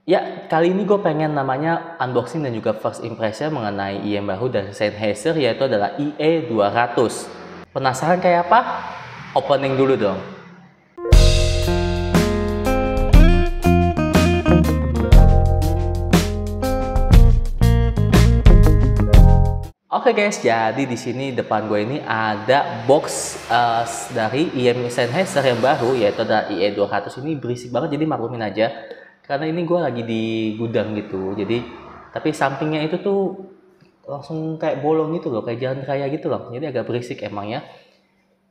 Ya, kali ini gue pengen namanya unboxing dan juga first impression mengenai IM baru dari Sennheiser, yaitu adalah IE200. Penasaran kayak apa? Opening dulu dong. Oke guys, jadi di sini depan gue ini ada box dari IM Sennheiser yang baru, yaitu ada IE200. Ini berisik banget, jadi maklumin aja. Karena ini gue lagi di gudang gitu, jadi tapi sampingnya itu tuh langsung kayak bolong gitu loh, kayak jalan raya gitu loh. Jadi agak berisik emang ya.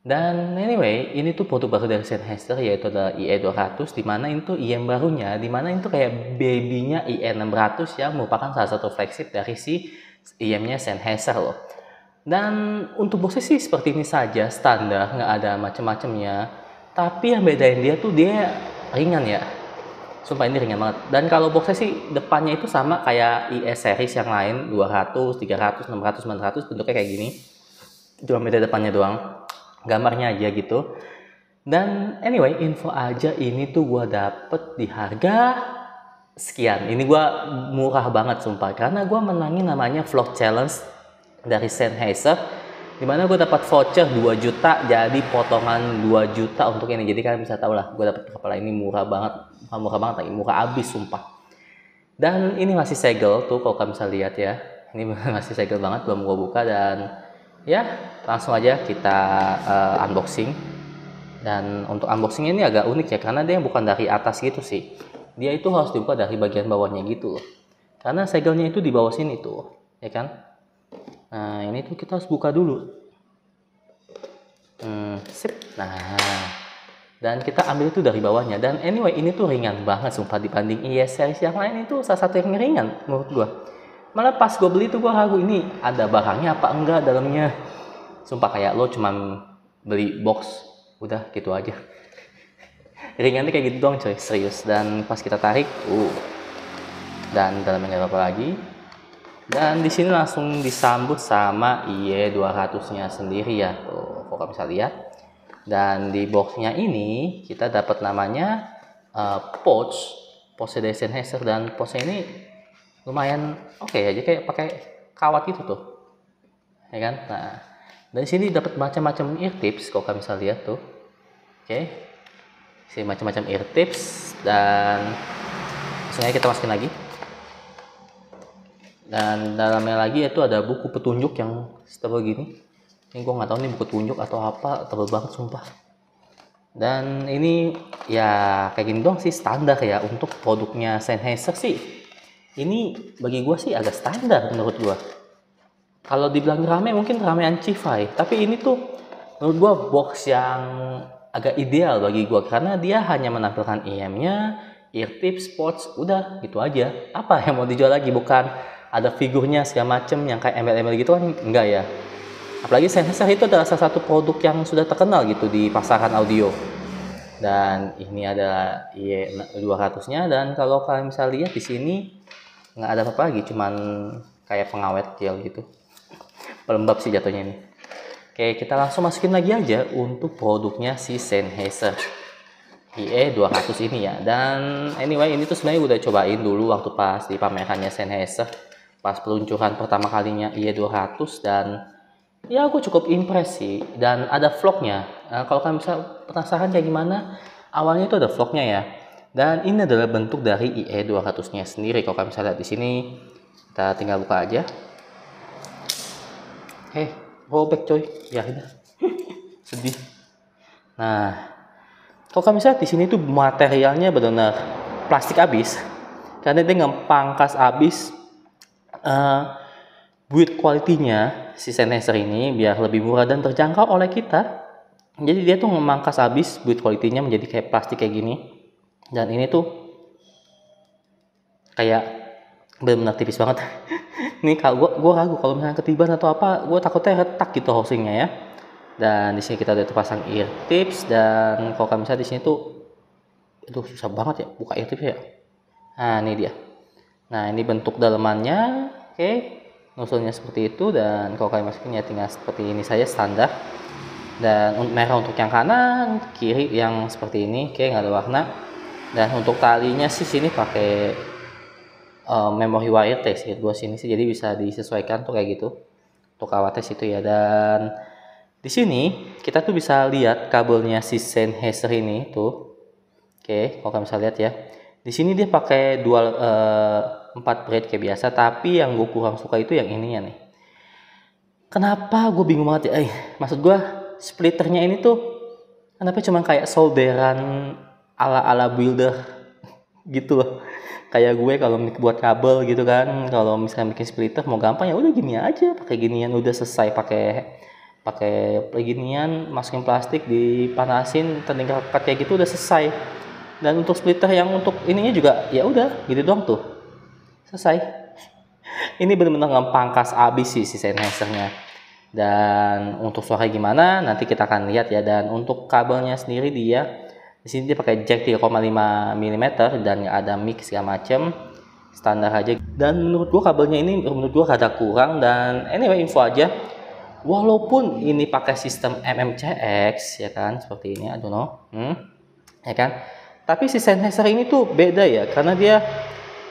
Dan anyway, ini tuh produk baru dari Sennheiser, yaitu ada IE200, dimana itu IM barunya, dimana itu kayak babynya IE600 yang merupakan salah satu flagship dari si IM-nya Sennheiser loh. Dan untuk boxnya sih seperti ini saja, standar, nggak ada macam-macamnya. Tapi yang bedain dia tuh dia ringan ya. Sumpah ini ringan banget. Dan kalau boxnya sih depannya itu sama kayak IE series yang lain, 200, 300, 600, 900, bentuknya kayak gini. Cuma beda depannya doang. Gambarnya aja gitu. Dan anyway, info aja ini tuh gua dapet di harga sekian. Ini gua murah banget sumpah, karena gua menangin namanya vlog challenge dari Sennheiser, dimana gue dapat voucher 2 juta, jadi potongan 2 juta untuk ini. Jadi kalian bisa tahu lah gue dapat berapa lah. Ini murah banget, bukan murah banget lagi, murah abis sumpah. Dan ini masih segel tuh kalau kalian bisa lihat ya, ini masih segel banget, belum gue buka. Dan ya langsung aja kita unboxing. Dan untuk unboxing ini agak unik ya, karena dia bukan dari atas gitu sih, dia itu harus dibuka dari bagian bawahnya gitu loh, karena segelnya itu di bawah sini tuh ya kan. Nah ini tuh kita harus buka dulu. Sip. Nah, dan kita ambil itu dari bawahnya. Dan anyway ini tuh ringan banget sumpah, dibanding IE series yang lain itu salah satu yang ringan menurut gua. Malah pas gue beli tuh gua ragu ini ada barangnya apa enggak dalamnya. Sumpah kayak lo cuman beli box udah gitu aja. Ringannya kayak gitu doang coy, serius. Dan pas kita tarik, dan dalamnya nggak apa-apa lagi. Dan di sini langsung disambut sama IE200-nya sendiri ya, tuh kalian bisa lihat. Dan di boxnya ini kita dapat namanya pouch dari Sennheiser, dan pouchnya ini lumayan oke aja, kayak pakai kawat gitu tuh, ya kan. Nah, dari sini dapat macam-macam ear tips, kalau kalian bisa lihat tuh, oke. Sini macam-macam ear tips, dan langsung aja kita masukin lagi. Dan dalamnya lagi itu ada buku petunjuk yang setebal gini. Ini gue nggak tahu nih buku petunjuk atau apa, tebal banget sumpah. Dan ini ya kayak gini doang sih, standar ya untuk produknya Sennheiser sih. Ini bagi gue sih agak standar menurut gue. Kalau dibilang rame mungkin ramean Ci-Fi, tapi ini tuh menurut gue box yang agak ideal bagi gue, karena dia hanya menampilkan IM-nya, ear tips, pouch, udah gitu aja. Apa yang mau dijual lagi? Bukan ada figurnya segala macem yang kayak embel-embel gitu kan, enggak ya. Apalagi Sennheiser itu adalah salah satu produk yang sudah terkenal gitu di pasaran audio. Dan ini adalah IE200-nya, dan kalau kalian bisa lihat di sini nggak ada apa-apa lagi, cuman kayak pengawet gel gitu. Pelembab sih jatuhnya ini. Oke, kita langsung masukin lagi aja untuk produknya si Sennheiser IE200 ini ya. Dan anyway ini tuh sebenarnya udah cobain dulu waktu pas di pamerannya Sennheiser, pas peluncuran pertama kalinya IE200, dan ya aku cukup impress sih. Dan ada vlognya. Nah, kalau kalian bisa penasaran kayak gimana, awalnya itu ada vlognya ya. Dan ini adalah bentuk dari IE200-nya sendiri. Kalau kalian bisa lihat di sini, kita tinggal buka aja. Robek coy. Ya udah. Sedih. Nah, kalau kalian bisa lihat di sini tuh materialnya benar-benar plastik abis. Karena dia ngepangkas abis build quality-nya si Sennheiser ini biar lebih murah dan terjangkau oleh kita. Jadi dia tuh memangkas habis build quality-nya menjadi kayak plastik kayak gini. Dan ini tuh kayak benar-benar tipis banget. Ini kalau gua ragu kalau misalnya ketiban atau apa, gua takutnya retak gitu housingnya ya. Dan di sini kita udah terpasang ear tips, dan kalau kalian bisa di sini tuh itu susah banget ya buka ear tips ya. Nah, ini dia. Nah, ini bentuk dalamannya. Oke. Nusulnya seperti itu, dan kalau kalian masukin ya tinggal seperti ini saja standar. Dan merah untuk yang kanan, kiri yang seperti ini, oke, nggak ada warna. Dan untuk talinya sih sini pakai memory wire test ya gua sini sih, jadi bisa disesuaikan tuh kayak gitu untuk kawat test itu ya. Dan di sini kita tuh bisa lihat kabelnya si Sennheiser ini tuh. Oke, kalau kalian bisa lihat ya. Di sini dia pakai dual 4 braid kayak biasa, tapi yang gue kurang suka itu yang ininya nih. Kenapa gue bingung banget ya? Maksud gue splitternya ini tuh kenapa cuma kayak solderan ala-ala builder gitu loh. Kayak gue kalau buat kabel gitu kan, kalau misalnya bikin splitter mau gampang ya udah gini aja, pakai ginian udah selesai, pakai pakai beginian, masukin plastik, dipanasin, tinggal kayak gitu udah selesai. Dan untuk splitter yang untuk ininya juga ya udah gitu doang tuh, selesai. Ini benar-benar ngepangkas abis sih si Sennheiser-nya. Dan untuk suara gimana nanti kita akan lihat ya. Dan untuk kabelnya sendiri dia di sini dia pakai jack 3,5 mm dan nggak ada mic segala macem, standar aja. Dan menurut gua kabelnya ini menurut gua rada kurang. Dan anyway, info aja, walaupun ini pakai sistem MMCX ya kan, seperti ini, I don't know, ya kan, tapi si Sennheiser ini tuh beda ya, karena dia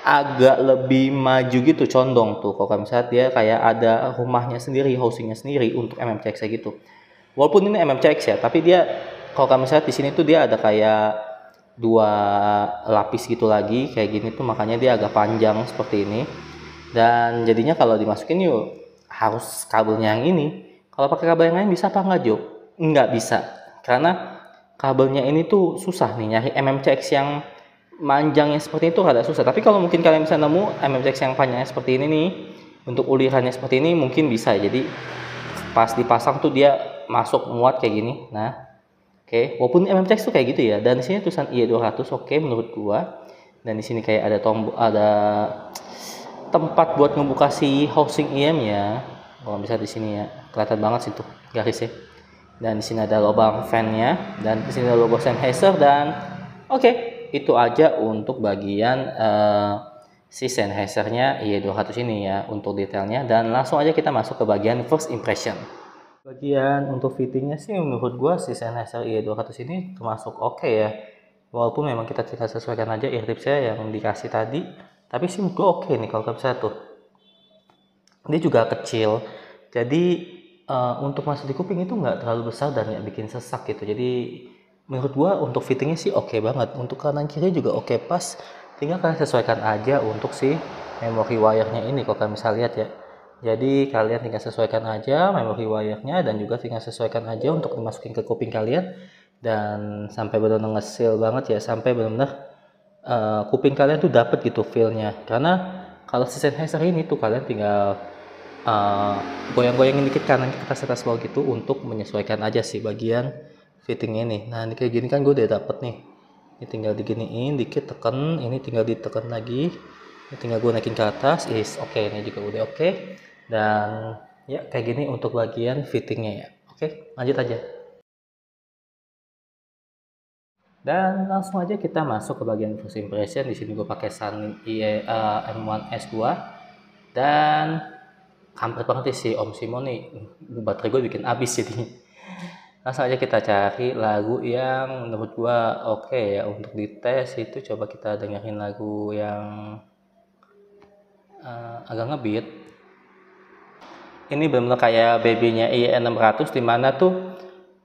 agak lebih maju gitu, condong tuh. Kalau misalnya dia kayak ada rumahnya sendiri, housingnya sendiri untuk MMCX gitu. Walaupun ini MMCX ya, tapi dia kalau misalnya di sini tuh dia ada kayak dua lapis gitu lagi kayak gini tuh, makanya dia agak panjang seperti ini. Dan jadinya kalau dimasukin yuk harus kabelnya yang ini. Kalau pakai kabel yang lain bisa apa enggak, Jo? Nggak bisa, karena kabelnya ini tuh susah nih nyari MMCX yang manjangnya seperti itu, rada susah. Tapi kalau mungkin kalian bisa nemu MMCX yang panjangnya seperti ini nih, untuk ulirannya seperti ini mungkin bisa. Jadi pas dipasang tuh dia masuk muat kayak gini. Nah, oke, walaupun MMCX tuh kayak gitu ya. Dan di sini tulisan IE200, oke menurut gua. Dan di sini kayak ada tombol, ada tempat buat ngebuka si housing IM ya. Kalau bisa di sini ya, kelihatan banget sih tuh garisnya. Dan di sini ada lubang fan-nya, dan di sini ada logo Sennheiser. Dan oke, itu aja untuk bagian si Sennheiser-nya IE200 ini ya untuk detailnya. Dan langsung aja kita masuk ke bagian first impression. Bagian untuk fittingnya sih menurut gua si Sennheiser IE200 ini termasuk oke ya. Walaupun memang kita tinggal sesuaikan aja eartipsnya yang dikasih tadi, tapi sih menurut gua oke nih kalau bisa tuh. Dia juga kecil, jadi untuk masuk di kuping itu nggak terlalu besar dan nggak bikin sesak gitu. Jadi menurut gua untuk fittingnya sih oke banget. Untuk kanan kiri juga oke pas, tinggal kalian sesuaikan aja untuk si memory wire-nya ini kalau kalian bisa lihat ya. Jadi kalian tinggal sesuaikan aja memory wire-nya, dan juga tinggal sesuaikan aja untuk dimasukin ke kuping kalian. Dan sampai benar-benar ngesil banget ya, sampai benar-benar kuping kalian tuh dapet gitu feel-nya. Karena kalau si Sennheiser ini tuh kalian tinggal goyang-goyangin dikit kanan ke atas bawah gitu untuk menyesuaikan aja sih bagian fitting ini. Nah ini kayak gini kan gue udah dapet nih. Ini tinggal diginiin dikit, tekan, ini tinggal ditekan lagi. Ini tinggal gue naikin ke atas, oke, ini juga udah oke. Dan ya kayak gini untuk bagian fittingnya ya. Oke, lanjut aja. Dan langsung aja kita masuk ke bagian first impression. Di sini gue pakai Sony M1S2 dan kampret banget sih Om Simon nih, baterai gue bikin habis jadi. Langsung aja kita cari lagu yang menurut gue oke ya untuk dites itu. Coba kita dengerin lagu yang agak ngebeat. Ini benar-benar kayak babynya IE600, dimana tuh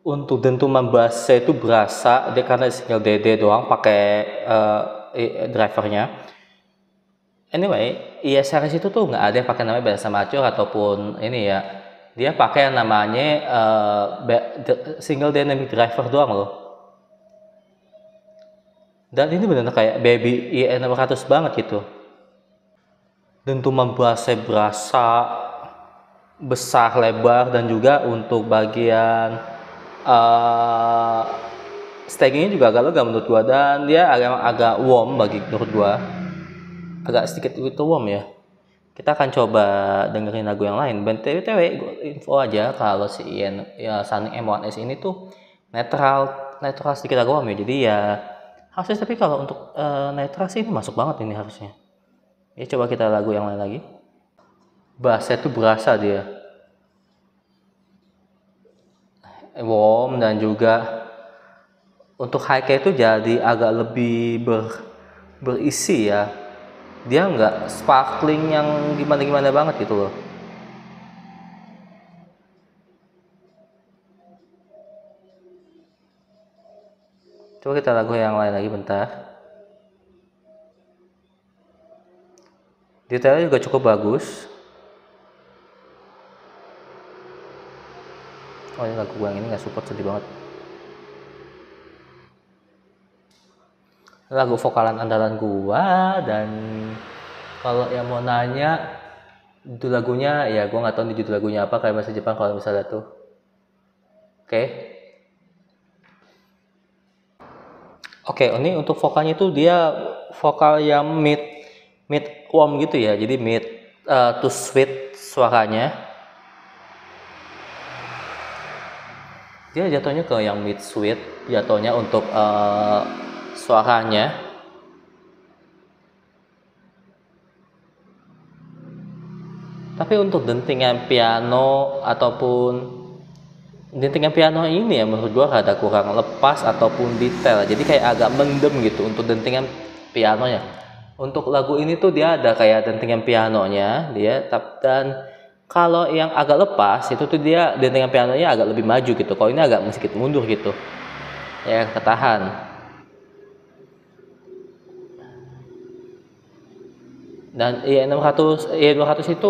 untuk dentuman bassnya itu berasa dia karena sinyal DD doang pakai drivernya. Anyway, IE series itu tuh nggak ada yang pakai namanya bass mature ataupun ini ya. Dia pakai yang namanya single dynamic driver doang loh. Dan ini benar-benar kayak baby IE600 banget gitu. Dentuman bassnya berasa besar, lebar, dan juga untuk bagian stagingnya juga agak lega menurut gua. Dan dia agak warm bagi menurut gua, agak sedikit itu warm ya. Kita akan coba dengerin lagu yang lain. BTW info aja kalau si Sony M1S ini tuh netral sedikit agak warm ya. Jadi ya harusnya, tapi kalau untuk netral sih ini masuk banget ini harusnya. Ya coba kita lagu yang lain lagi. Bassnya tuh berasa dia warm, dan juga untuk high-nya itu jadi agak lebih berisi ya. dia nggak sparkling yang gimana-gimana banget gitu loh. Coba kita lagu yang lain lagi bentar. Detailnya juga cukup bagus. Oh, ini lagu yang ini nggak support, sedih banget. Lagu vokalan andalan gua, dan kalau yang mau nanya judul lagunya, ya gua nggak tahu di judul lagunya apa, kayak bahasa Jepang kalau misalnya tuh. Oke. Oke, ini untuk vokalnya itu dia vokal yang mid warm gitu ya, jadi mid to sweet suaranya. Dia jatuhnya ke yang mid sweet jatuhnya untuk suaranya. Tapi untuk dentingan piano ataupun dentingan piano ini ya menurut gua rada kurang lepas ataupun detail, jadi kayak agak mendem gitu untuk dentingan pianonya. Untuk lagu ini tuh dia ada kayak dentingan pianonya dia, dan kalau yang agak lepas itu tuh dia dentingan pianonya agak lebih maju gitu. Kalau ini agak sedikit mundur gitu. Ya ketahan. Dan IE200 itu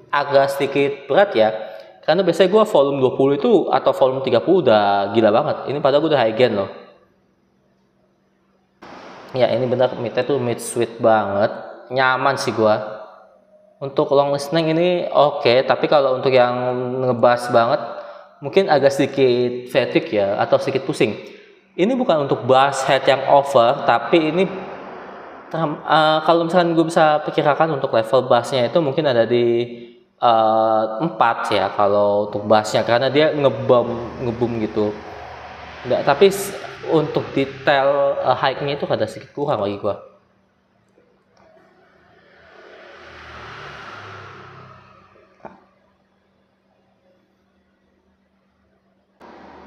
agak sedikit berat ya. Karena biasanya gue volume 20 itu atau volume 30 udah gila banget. Ini padahal gue udah high gain loh. Ya ini benar, midnya tuh mid sweet banget. Nyaman sih gue. Untuk long listening ini oke, tapi kalau untuk yang ngebass banget mungkin agak sedikit fatigue ya, atau sedikit pusing. Ini bukan untuk bass head yang over, tapi ini kalau misalkan gue bisa perkirakan untuk level bassnya itu mungkin ada di 4 ya kalau untuk bassnya, karena dia ngebum gitu. Nggak, tapi untuk detail high-nya itu ada sedikit kurang bagi gue.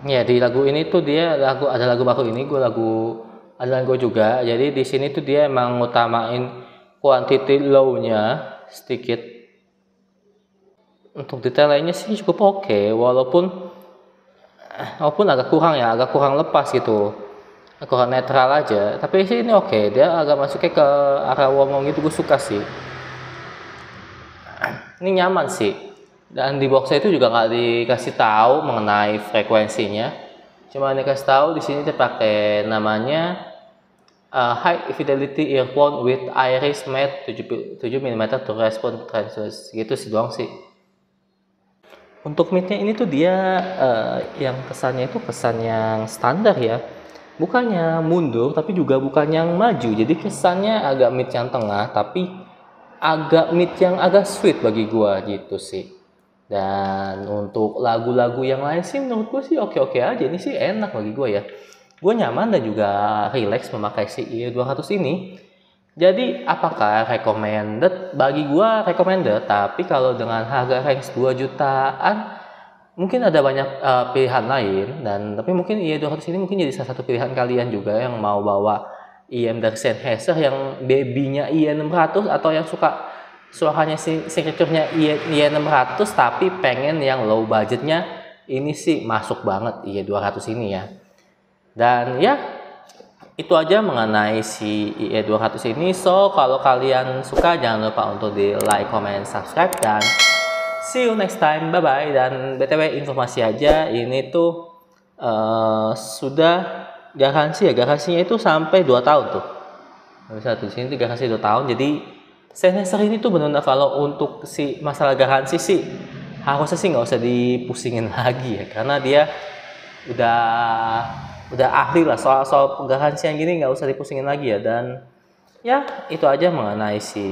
Ya di lagu ini tuh dia ada lagu baru ini, ada lagu juga. Jadi di sini tuh dia emang ngutamain quantity low-nya sedikit. Untuk detail lainnya sih cukup oke, walaupun agak kurang lepas gitu, kurang netral aja. Tapi sih ini oke, dia agak masuknya ke arah womong gitu, gue suka sih. Ini nyaman sih. Dan di boxnya itu juga nggak dikasih tahu mengenai frekuensinya, cuma dikasih tahu di sini dia pakai namanya high fidelity earphone with iris made 7 mm to respond transverse, gitu sih doang sih. Untuk midnya ini tuh dia yang kesannya itu kesan yang standar ya, bukannya mundur tapi juga bukan yang maju, jadi kesannya agak mid yang tengah tapi agak mid yang agak sweet bagi gua gitu sih. Dan untuk lagu-lagu yang lain sih menurut gue sih oke-oke aja, ini sih enak bagi gue ya. Gue nyaman dan juga relax memakai si IE200 ini. Jadi apakah recommended? Bagi gue recommended, tapi kalau dengan harga range 2 jutaan mungkin ada banyak pilihan lain, dan tapi mungkin IE200 ini mungkin jadi salah satu pilihan kalian juga yang mau bawa IM dari Sennheiser yang babynya IE600 atau yang suka suaranya signaturenya IE600 tapi pengen yang low budgetnya, ini sih masuk banget IE200 ini ya. Dan ya itu aja mengenai si IE200 ini. So kalau kalian suka jangan lupa untuk di like, comment, subscribe, dan see you next time, bye bye. Dan btw informasi aja, ini tuh sudah garansinya itu sampai 2 tahun tuh. Bisa tuh sini tuh garansi 2 tahun. Jadi Sennheiser ini tuh benar-benar kalau untuk si masalah garansi sih harusnya sih nggak usah dipusingin lagi ya, karena dia udah ahli lah soal garansi yang gini, nggak usah dipusingin lagi ya. Dan ya itu aja mengenai si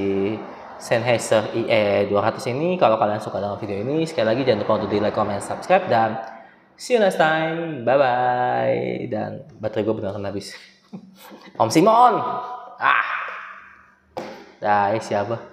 Sennheiser IE200 ini. Kalau kalian suka dengan video ini, sekali lagi jangan lupa untuk di like, comment, subscribe, dan see you next time, bye bye. Dan baterai gue beneran habis. Om Simon, dah siapa?